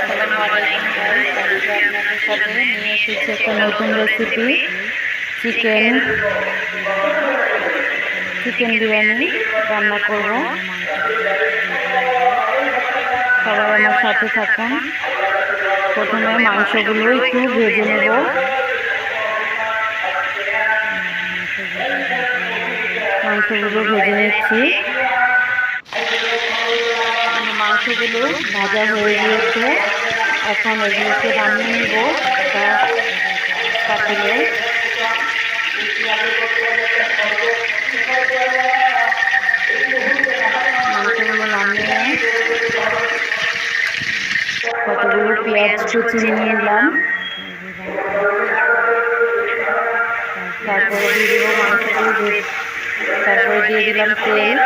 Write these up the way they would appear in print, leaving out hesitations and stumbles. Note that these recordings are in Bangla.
আসসালামু আলাইকুম গাইস, আজকে আপনাদের সাথে নিয়ে এসেছি একটা নতুন রেসিপি, চিকেন বিরিয়ানি রান্না করব। সবাই আমার সাথে থাকুন। প্রথমে মাংসগুলো একটু ভেজে নেব। মাংসগুলো ভেজে নিচ্ছি। মাংসগুলো ভাজা হয়ে গিয়েছে, এখন এগুলোকে নামিয়ে নিব একটা পাতিলে। মাংসগুলো নামিয়ে কতগুলো পেঁয়াজ কুচি নিয়ে নিলাম, তারপরে দিয়ে দিব মাংসগুলো, তারপরে দিয়ে দিলাম তেল,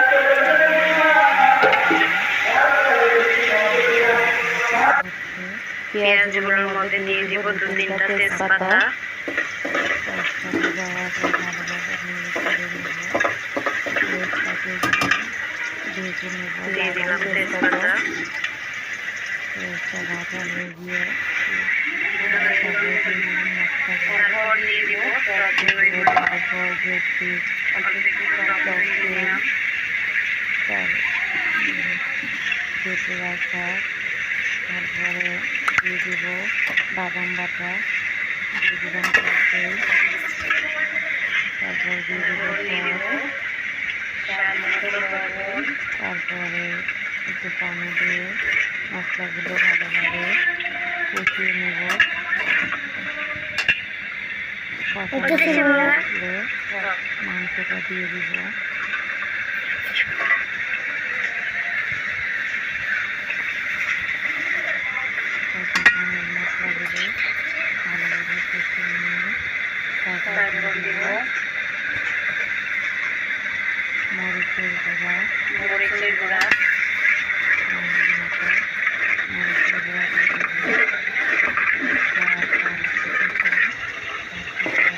পেঁয়াজগুলোর মধ্যে দিয়ে দিব 2-3টা তেজপাতা, দিয়ে দিলাম তেজপাতা, তারপর দিয়ে দিব তারপরে দিয়ে দিব বাদাম বাটা, দিয়ে দিলাম তারপর দিয়ে দিব তারপরে একটু পানি দিয়ে মশলাগুলো ভালোভাবে কষিয়ে নেব। মাংসটা দিয়ে দিব, মশলাগুলো ভালোভাবে কষিয়ে নিয়ে তারপর দিব মরিচের গুঁড়া,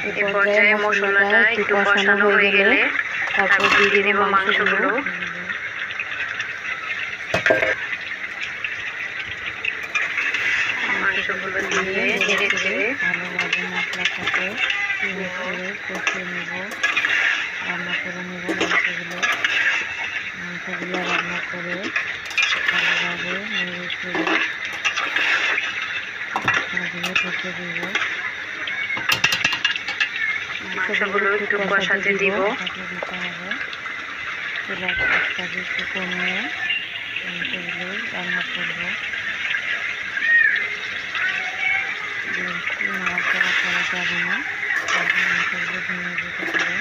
এই পর্যায়ে মশলাটা একটু কষানো হয়ে গেলে তারপর দিয়ে দিব মাংসগুলো। মাংসগুলো দিয়ে ধীরে ধীরে ভালোভাবে মশলাটাকে ধীরে ধীরে কষিয়ে নেব, রান্না করে নেব। মাংসগুলো রান্না করে ভালোভাবে নেড়ে চেড়ে দিয়ে ঢেকে দেব। মাংসগুলো একটু কষাতে দিব, দিতে হবে। চুলার আঁচটাকে একটু কমিয়ে মাংসগুলো রান্না করব। নাড়াচাড়া করা যাবে না, মাংসগুলো ভেঙে যেতে পারে।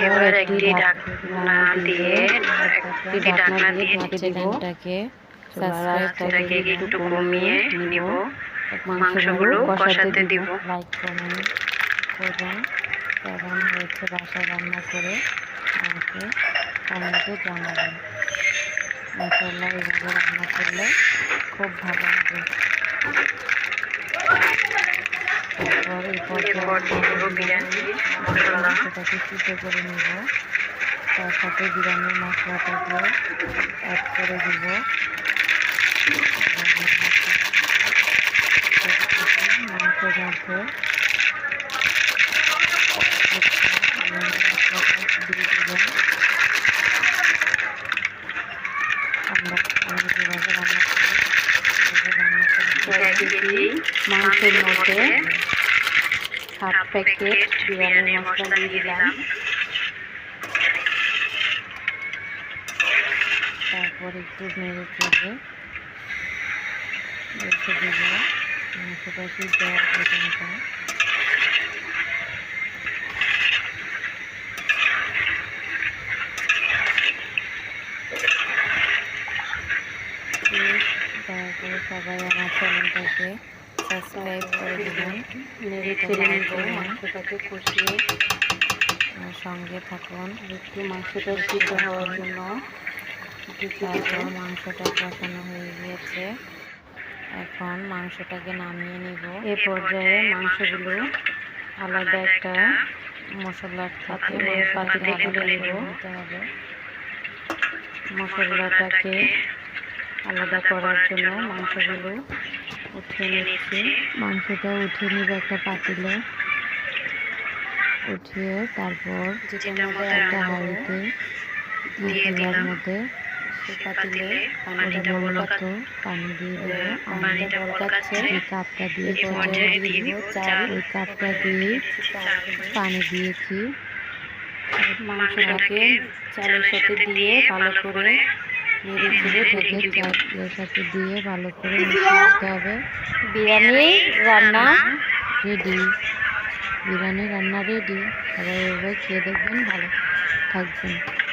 এবার একটি ঢাকনা দিয়ে চ্যানেলটাকে সাবস্ক্রাইবটাকে একটু কমিয়ে নিব, মাংসগুলো কষাতে দিব। লাইক কমেন্ট করবেন, কেমন হয়েছে বাসায় রান্না করে আমাকে কমেন্টে জানাবেন। ইনশাআল্লাহ এইভাবে রান্না করলে খুব ভালো হবে। তারপর মাংসটাকে সিদ্ধ করে নেব, তার সাথে বিরিয়ানির মশলাটাকে অ্যাড করে দিব। মাংসের মধ্যে দিয়ে দেবেন। আমরা যেভাবে রান্না করি মাংসের মধ্যে 7 প্যাকেট বিরিয়ানি মশলা দিয়ে দিলাম। তারপর একটু নেড়ে চেড়ে রেখে দেব মাংসটা সিদ্ধ হওয়া পর্যন্ত। তারপরে সবাই আমার চ্যানেলটাকে সাবস্ক্রাইব করে দেবেন, নেড়ে চেড়ে নেব, মাংসটাকে কষিয়ে সঙ্গে থাকুন। একটু মাংসটা সিদ্ধ হওয়ার জন্য মাংসটা কষানো হয়ে গিয়েছে, এখন মাংসটাকে নামিয়ে নিব। এ পর্যায়ে মাংসগুলো আলাদা একটা মশলার সাথে পাতিলে তুলে নিতে হবে। মশলাটাকে আলাদা করার জন্য মাংসগুলো উঠিয়ে নিচ্ছি। মাংসটা উঠিয়ে নিব একটা পাতিলে, উঠিয়ে তারপর যেটার মধ্যে একটা হাঁড়িতে দিয়ে দিলাম মধ্যে সে পাতিলে পানিটা বলকাত পানি দিয়ে দেবো। পানিটা বলকাচ্ছে এই কাপটা দিয়ে দিয়ে দিব চাল, ওই কাপটা দিয়ে পানি দিয়েছি। মাংসটাকে চালের সাথে দিয়ে ভালো করে নেড়ে চেড়ে ঢেকে চালের সাথে দিয়ে ভালো করে মিশিয়ে দিতে হবে। বিরিয়ানি রান্না রেডি। বিরিয়ানি রান্না রেডি। সবাই এভাবে খেয়ে দেখবেন, ভালো থাকবেন।